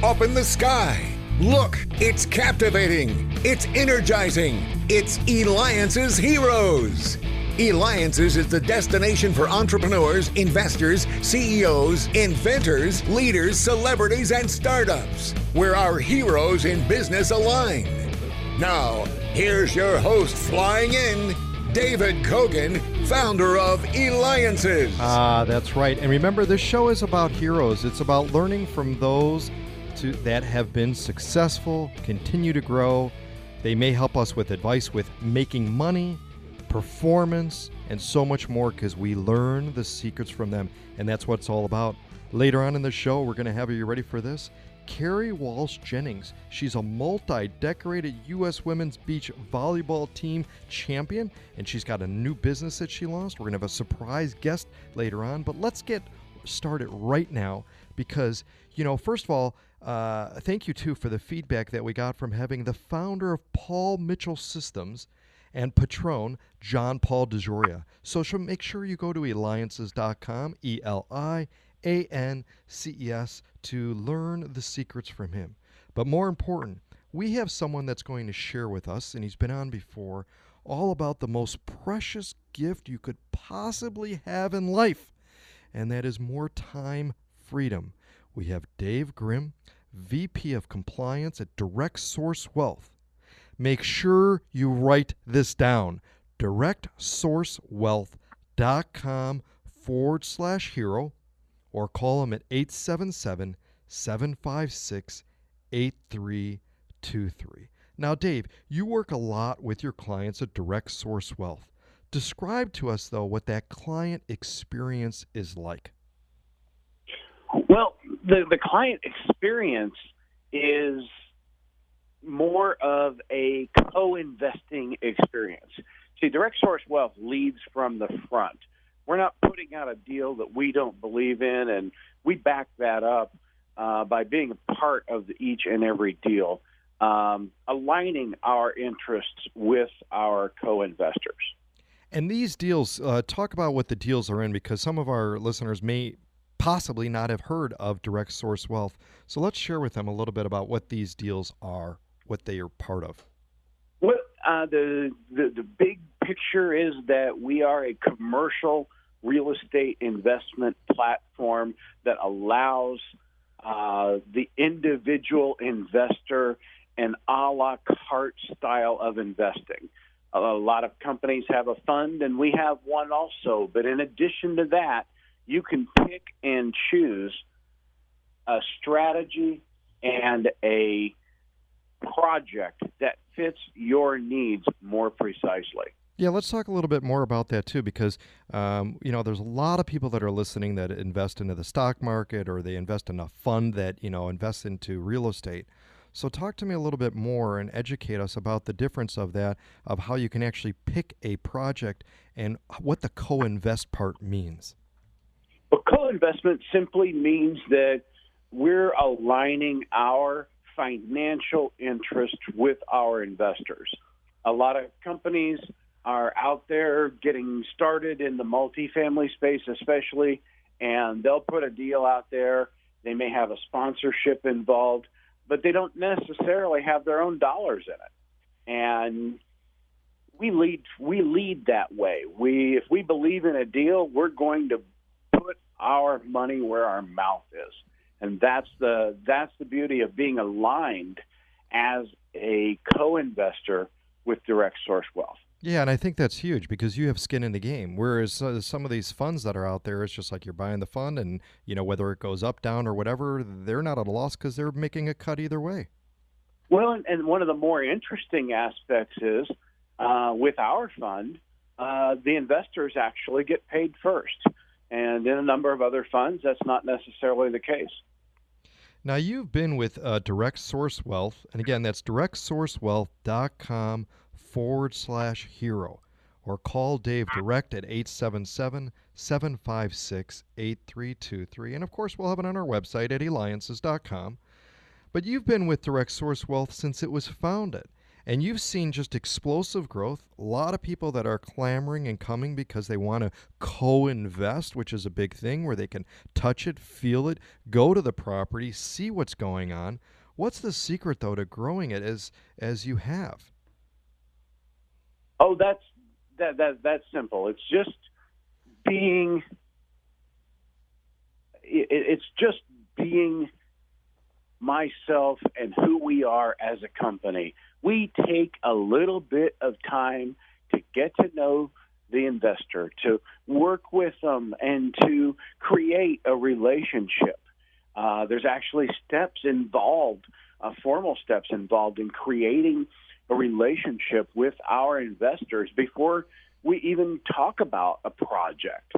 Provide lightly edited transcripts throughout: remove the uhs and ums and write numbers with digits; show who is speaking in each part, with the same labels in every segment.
Speaker 1: up in the sky. Look, it's captivating. It's energizing. It's Eliances Heroes. Eliances is the destination for entrepreneurs, investors, CEOs, inventors, leaders, celebrities, and startups, where our heroes in business align. Now, here's your host flying in, David Kogan, founder of Eliances.
Speaker 2: That's right. And remember, this show is about heroes. It's about learning from those that have been successful, continue to grow. They may help us with advice with making money, performance, and so much more, because we learn the secrets from them. And that's what it's all about. Later on in the show, we're going to have, are you ready for this? Carrie Walsh-Jennings. She's a multi-decorated U.S. Women's Beach Volleyball Team champion, and she's got a new business that she launched. We're going to have a surprise guest later on, but let's get started right now because, first of all, thank you, too, for the feedback that we got from having the founder of Paul Mitchell Systems and patron, John Paul DeJoria. So make sure you go to Eliances.com, Eliances, to learn the secrets from him. But more important, we have someone that's going to share with us, and he's been on before, all about the most precious gift you could possibly have in life, and that is more time freedom. We have Dave Grimm, VP of Compliance at Direct Source Wealth. Make sure you write this down, directsourcewealth.com/hero, or call them at 877-756-8323. Now, Dave, you work a lot with your clients at Direct Source Wealth. Describe to us, though, what that client experience is like.
Speaker 3: Well, the client experience is more of a co-investing experience. See, Direct Source Wealth leads from the front. We're not putting out a deal that we don't believe in, and we back that up by being a part of each and every deal, aligning our interests with our co-investors.
Speaker 2: And these deals, talk about what the deals are in, because some of our listeners may possibly not have heard of Direct Source Wealth. So let's share with them a little bit about what these deals are, what they are part of.
Speaker 3: Well, the big picture is that we are a commercial real estate investment platform that allows the individual investor an a la carte style of investing. A lot of companies have a fund, and we have one also. But in addition to that, you can pick and choose a strategy and a project that fits your needs more precisely.
Speaker 2: Yeah, let's talk a little bit more about that, too, because, there's a lot of people that are listening that invest into the stock market, or they invest in a fund that, invests into real estate. So talk to me a little bit more and educate us about the difference of that, of how you can actually pick a project and what the co-invest part means.
Speaker 3: Well, co-investment simply means that we're aligning our financial interest with our investors. A lot of companies are out there getting started in the multifamily space especially, and they'll put a deal out there. They may have a sponsorship involved, but they don't necessarily have their own dollars in it. And we lead that way. If we believe in a deal, we're going to put our money where our mouth is. And that's the beauty of being aligned as a co-investor with Direct Source Wealth.
Speaker 2: Yeah, and I think that's huge because you have skin in the game, whereas some of these funds that are out there, it's just like you're buying the fund and, whether it goes up, down, or whatever, they're not at a loss because they're making a cut either way.
Speaker 3: Well, and one of the more interesting aspects is with our fund, the investors actually get paid first. And in a number of other funds, that's not necessarily the case.
Speaker 2: Now, you've been with Direct Source Wealth, and again, that's directsourcewealth.com/hero, or call Dave direct at 877-756-8323. And, of course, we'll have it on our website at Eliances.com. But you've been with Direct Source Wealth since it was founded. And you've seen just explosive growth. A lot of people that are clamoring and coming because they want to co-invest, which is a big thing where they can touch it, feel it, go to the property, see what's going on. What's the secret, though, to growing it as you have?
Speaker 3: Oh, that's simple. It's just being. It's just being myself and who we are as a company. We take a little bit of time to get to know the investor, to work with them, and to create a relationship. There's actually steps involved, formal steps involved in creating a relationship with our investors before we even talk about a project.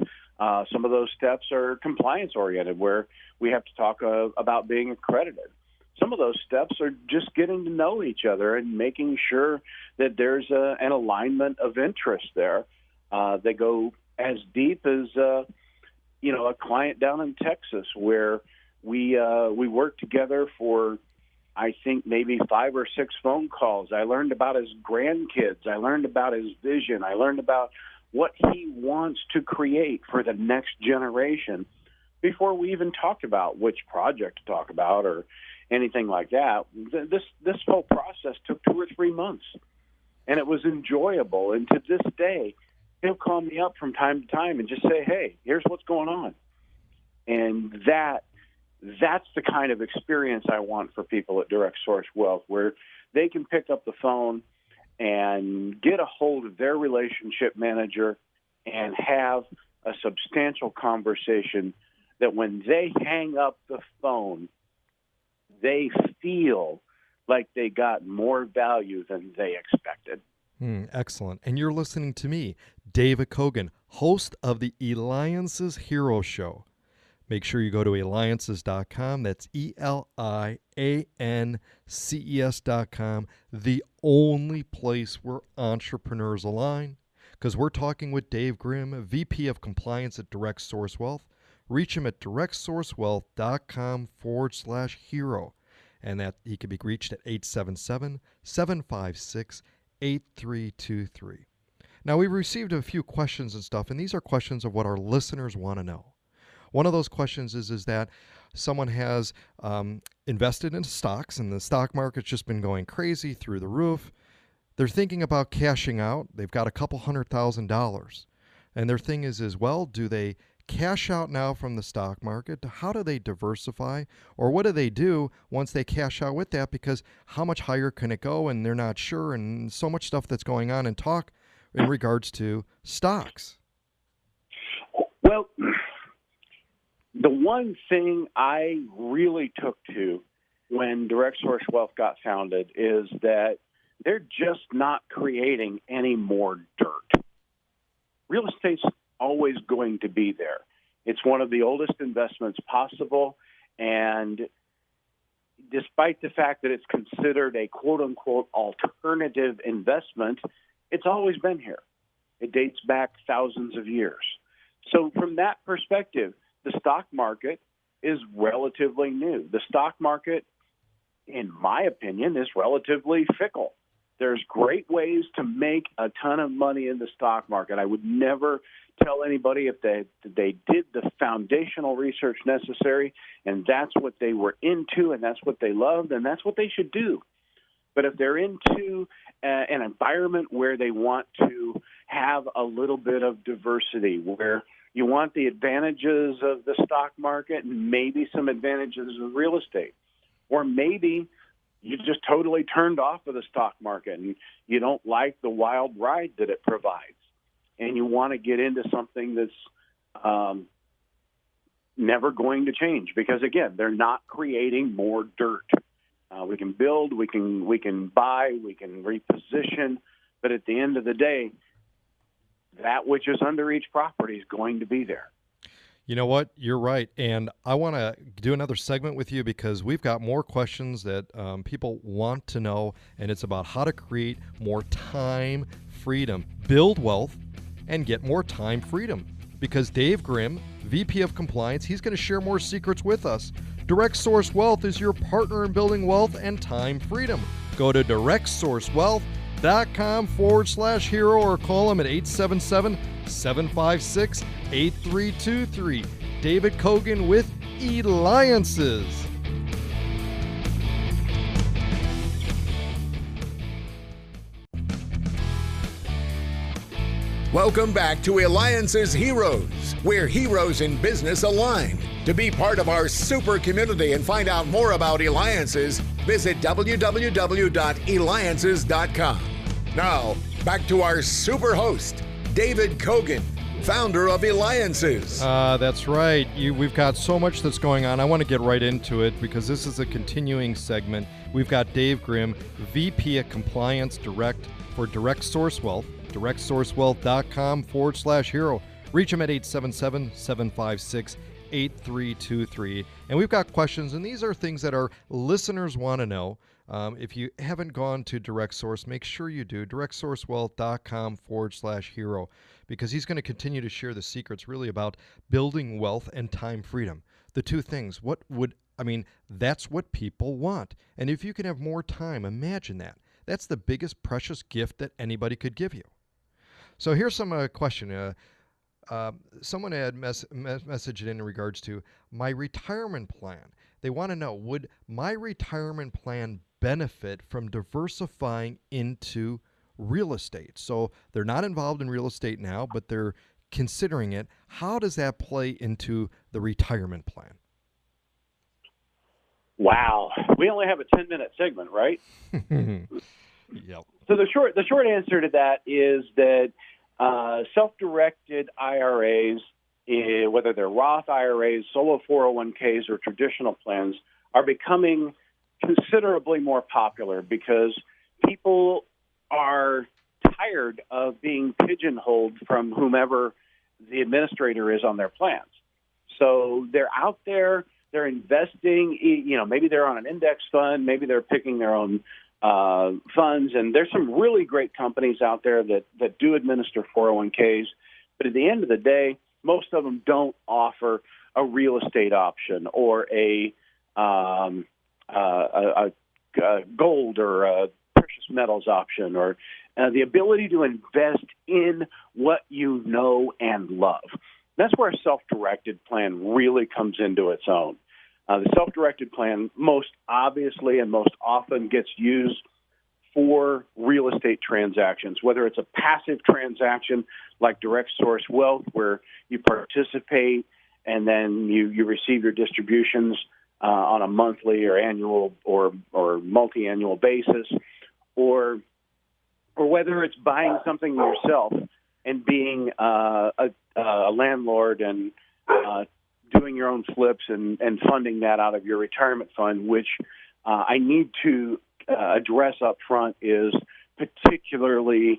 Speaker 3: Some of those steps are compliance-oriented, where we have to talk about being accredited. Some of those steps are just getting to know each other and making sure that there's an alignment of interest there. They go as deep as a client down in Texas, where we worked together for, I think, maybe 5 or 6 phone calls. I learned about his grandkids. I learned about his vision. I learned about what he wants to create for the next generation before we even talked about which project to talk about or anything like that. This whole process took 2 or 3 months, and it was enjoyable. And to this day, he'll call me up from time to time and just say, "Hey, here's what's going on." And that's the kind of experience I want for people at Direct Source Wealth, where they can pick up the phone and get a hold of their relationship manager and have a substantial conversation that when they hang up the phone, they feel like they got more value than they expected.
Speaker 2: Excellent. And you're listening to me, David Kogan, host of the Eliances Hero Show. Make sure you go to Eliances.com. That's ELIANCES.com, the only place where entrepreneurs align. Because we're talking with Dave Grimm, VP of Compliance at Direct Source Wealth. Reach him at directsourcewealth.com/hero. And that he can be reached at 877-756-8323. Now, we've received a few questions and stuff, and these are questions of what our listeners want to know. One of those questions is that someone has invested in stocks, and the stock market's just been going crazy through the roof. They're thinking about cashing out. They've got a couple $100,000. And their thing is, well, do they cash out now from the stock market? How do they diversify? Or what do they do once they cash out with that? Because how much higher can it go? And they're not sure. And so much stuff that's going on and talk in regards to stocks.
Speaker 3: Well, the one thing I really took to when Direct Source Wealth got founded is that they're just not creating any more dirt. Real estate's always going to be there. It's one of the oldest investments possible, and despite the fact that it's considered a quote-unquote alternative investment, it's always been here. It dates back thousands of years. So from that perspective, the stock market is relatively new. The stock market, in my opinion, is relatively fickle. There's great ways to make a ton of money in the stock market. I would never tell anybody if they did the foundational research necessary and that's what they were into and that's what they loved and that's what they should do. But if they're into an environment where they want to have a little bit of diversity, where you want the advantages of the stock market and maybe some advantages of real estate, or maybe you just totally turned off of the stock market and you don't like the wild ride that it provides, and you want to get into something that's never going to change because, again, they're not creating more dirt. We can build, we can buy, we can reposition, but at the end of the day, that which is under each property is going to be there.
Speaker 2: You know what? You're right. And I want to do another segment with you because we've got more questions that people want to know, and it's about how to create more time freedom, build wealth, and get more time freedom. Because Dave Grimm, VP of Compliance, he's going to share more secrets with us. Direct Source Wealth is your partner in building wealth and time freedom. Go Go to directsourcewealth.com/hero or call them at 877-756-8323. David Kogan with Eliances.
Speaker 1: Welcome back to Eliances Heroes, where heroes in business align. To be part of our super community and find out more about Eliances, visit www.Eliances.com. Now, back to our super host, David Kogan, founder of Eliances.
Speaker 2: That's right. We've got so much that's going on. I want to get right into it because this is a continuing segment. We've got Dave Grimm, VP of Compliance Direct for Direct Source Wealth, directsourcewealth.com/hero. Reach him at 877-756-8323. And we've got questions, and these are things that our listeners want to know. If you haven't gone to Direct Source, make sure you do, directsourcewealth.com/hero, because he's going to continue to share the secrets really about building wealth and time freedom. The two things, that's what people want. And if you can have more time, imagine that. That's the biggest precious gift that anybody could give you. So here's some question. Someone had messaged in regards to my retirement plan. They want to know, would my retirement plan benefit from diversifying into real estate? So they're not involved in real estate now, but they're considering it. How does that play into the retirement plan?
Speaker 3: Wow. We only have a 10-minute segment, right?
Speaker 2: Yep.
Speaker 3: So the short answer to that is that self-directed IRAs, whether they're Roth IRAs, solo 401ks, or traditional plans, are becoming considerably more popular because people are tired of being pigeonholed from whomever the administrator is on their plans. So they're out there, they're investing, maybe they're on an index fund, maybe they're picking their own funds, and there's some really great companies out there that do administer 401ks, but at the end of the day, most of them don't offer a real estate option or a gold or a precious metals option or the ability to invest in what you know and love. That's where a self-directed plan really comes into its own. The self-directed plan most obviously and most often gets used for real estate transactions, whether it's a passive transaction like Direct Source Wealth, where you participate and then you receive your distributions on a monthly or annual or multi-annual basis, or whether it's buying something yourself and being a landlord and doing your own flips and funding that out of your retirement fund, which I need to address up front is particularly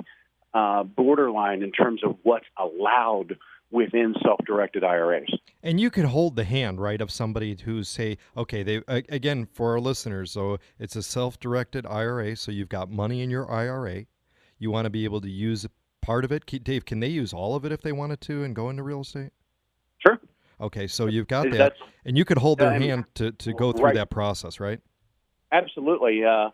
Speaker 3: borderline in terms of what's allowed within self-directed IRAs.
Speaker 2: And you could hold the hand, right, of somebody who's again, for our listeners, so it's a self-directed IRA, so you've got money in your IRA. You want to be able to use part of it. Dave, can they use all of it if they wanted to and go into real estate?
Speaker 3: Sure.
Speaker 2: Okay, so you've got that, and you could hold their hand to go through that process, right?
Speaker 3: Absolutely. Now,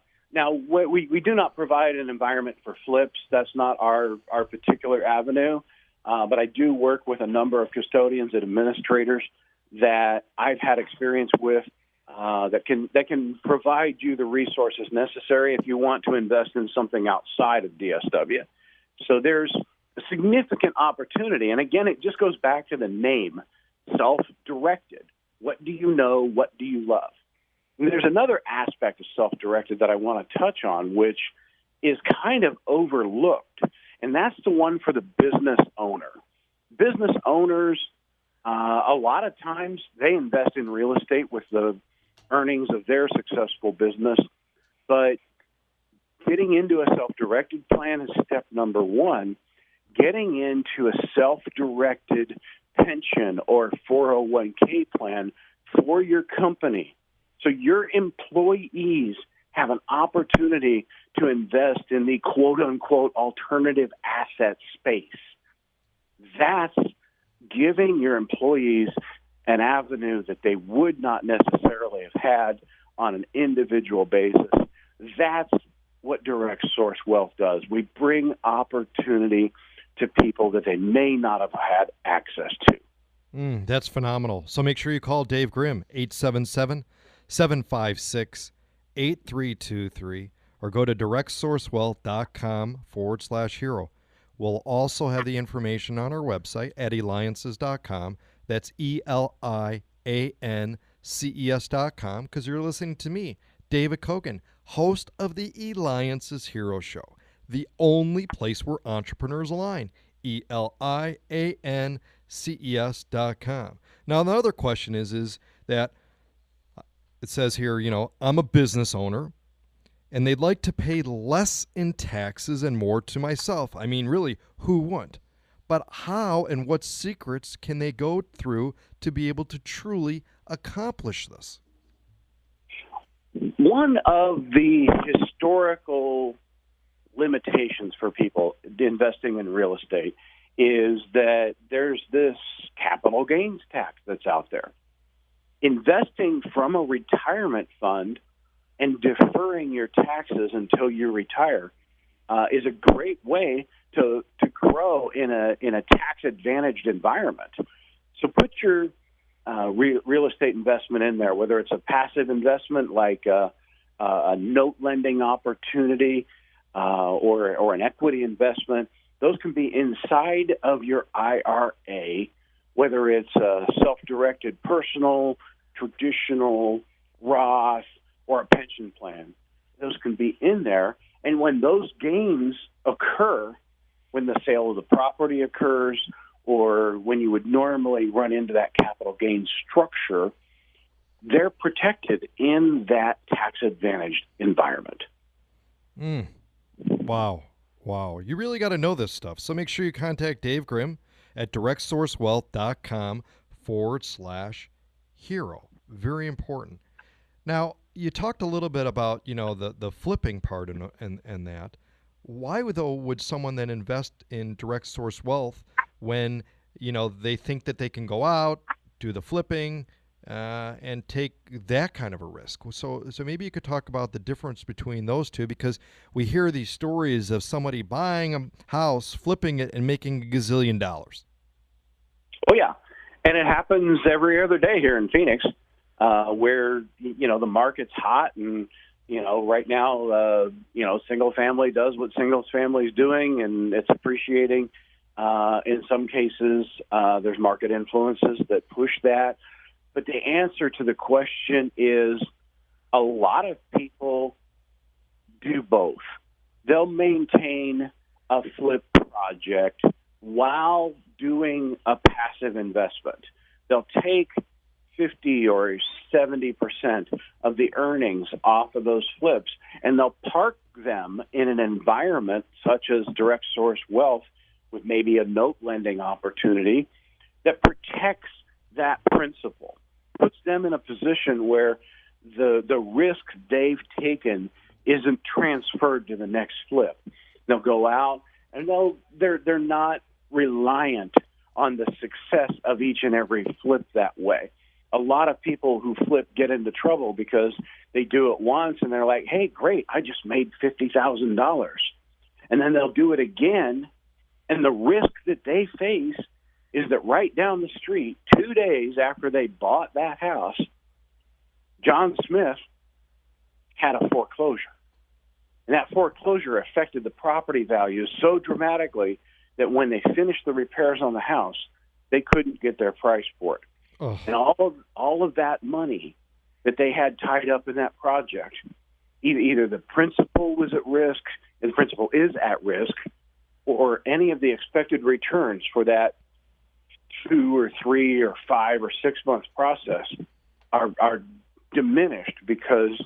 Speaker 3: we do not provide an environment for flips. That's not our particular avenue, but I do work with a number of custodians and administrators that I've had experience with that can provide you the resources necessary if you want to invest in something outside of DSW. So there's a significant opportunity, and again, it just goes back to the name. Self-directed. What do you know? What do you love? And there's another aspect of self-directed that I want to touch on, which is kind of overlooked, and that's the one for the business owner. Business owners, a lot of times, they invest in real estate with the earnings of their successful business, but getting into a self-directed plan is step number one. Getting into a self-directed pension or 401k plan for your company, so your employees have an opportunity to invest in the quote-unquote alternative asset space. That's giving your employees an avenue that they would not necessarily have had on an individual basis. That's what Direct Source Wealth does. We bring opportunity to people that they may not have had access to.
Speaker 2: That's phenomenal. So make sure you call Dave Grimm, 877-756-8323, or go to directsourcewealth.com/hero. We'll also have the information on our website at Eliances.com. That's ELIANCES.com, because you're listening to me, David Kogan, host of the Eliances Hero Show, the only place where entrepreneurs align. ELIANCES.com. Now, the other question is that it says here, I'm a business owner, and they'd like to pay less in taxes and more to myself. I mean, really, who wouldn't? But how and what secrets can they go through to be able to truly accomplish this?
Speaker 3: One of the historical limitations for people investing in real estate is that there's this capital gains tax that's out there. Investing from a retirement fund and deferring your taxes until you retire is a great way to grow in a tax advantaged environment. So put your real estate investment in there, whether it's a passive investment like a note lending opportunity or an equity investment. Those can be inside of your IRA, whether it's a self-directed personal, traditional, Roth, or a pension plan. Those can be in there. And when those gains occur, when the sale of the property occurs, or when you would normally run into that capital gains structure, they're protected in that tax-advantaged environment.
Speaker 2: Wow. You really got to know this stuff. So make sure you contact Dave Grimm at directsourcewealth.com/hero. Very important. Now, you talked a little bit about, the flipping part and that. Why would someone then invest in Direct Source Wealth when, they think that they can go out, do the flipping, and take that kind of a risk? So maybe you could talk about the difference between those two, because we hear these stories of somebody buying a house, flipping it, and making $1 gazillion.
Speaker 3: Oh, yeah. And it happens every other day here in Phoenix, where, the market's hot and, right now, single family does what single family is doing, and it's appreciating. In some cases, there's market influences that push that. But the answer to the question is a lot of people do both. They'll maintain a flip project while doing a passive investment. They'll take 50 or 70% of the earnings off of those flips, and they'll park them in an environment such as Direct Source Wealth with maybe a note lending opportunity that protects that principal, puts them in a position where the risk they've taken isn't transferred to the next flip. They'll go out and they're not reliant on the success of each and every flip that way. A lot of people who flip get into trouble because they do it once and they're like, hey, great, I just made $50,000. And then they'll do it again, and the risk that they face is that right down the street, 2 days after they bought that house, John Smith had a foreclosure. And that foreclosure affected the property value so dramatically that when they finished the repairs on the house, they couldn't get their price for it. Oh. And all of that money that they had tied up in that project, either the principal was at risk, and the principal is at risk, or any of the expected returns for that 2 or 3 or 5 or 6 months process are diminished because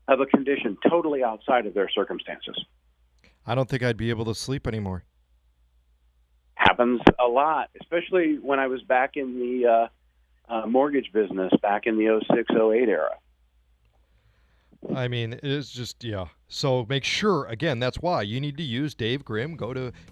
Speaker 3: of a condition totally outside of their circumstances.
Speaker 2: I don't think I'd be able to sleep anymore.
Speaker 3: Happens a lot, especially when I was back in the mortgage business back in the 06-08 era.
Speaker 2: I mean, it's just, yeah. So make sure, again, that's why you need to use Dave Grimm.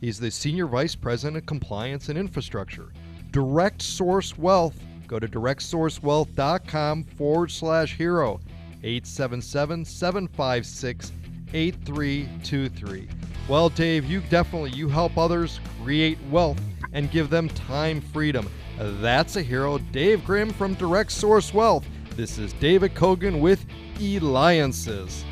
Speaker 2: He's the Senior Vice President of Compliance and Infrastructure. Direct Source Wealth. Go to directsourcewealth.com/hero. 877-756 888-838-8323. Well, Dave, you help others create wealth and give them time freedom. That's a hero. Dave Grimm from Direct Source Wealth. This is David Kogan with Eliances.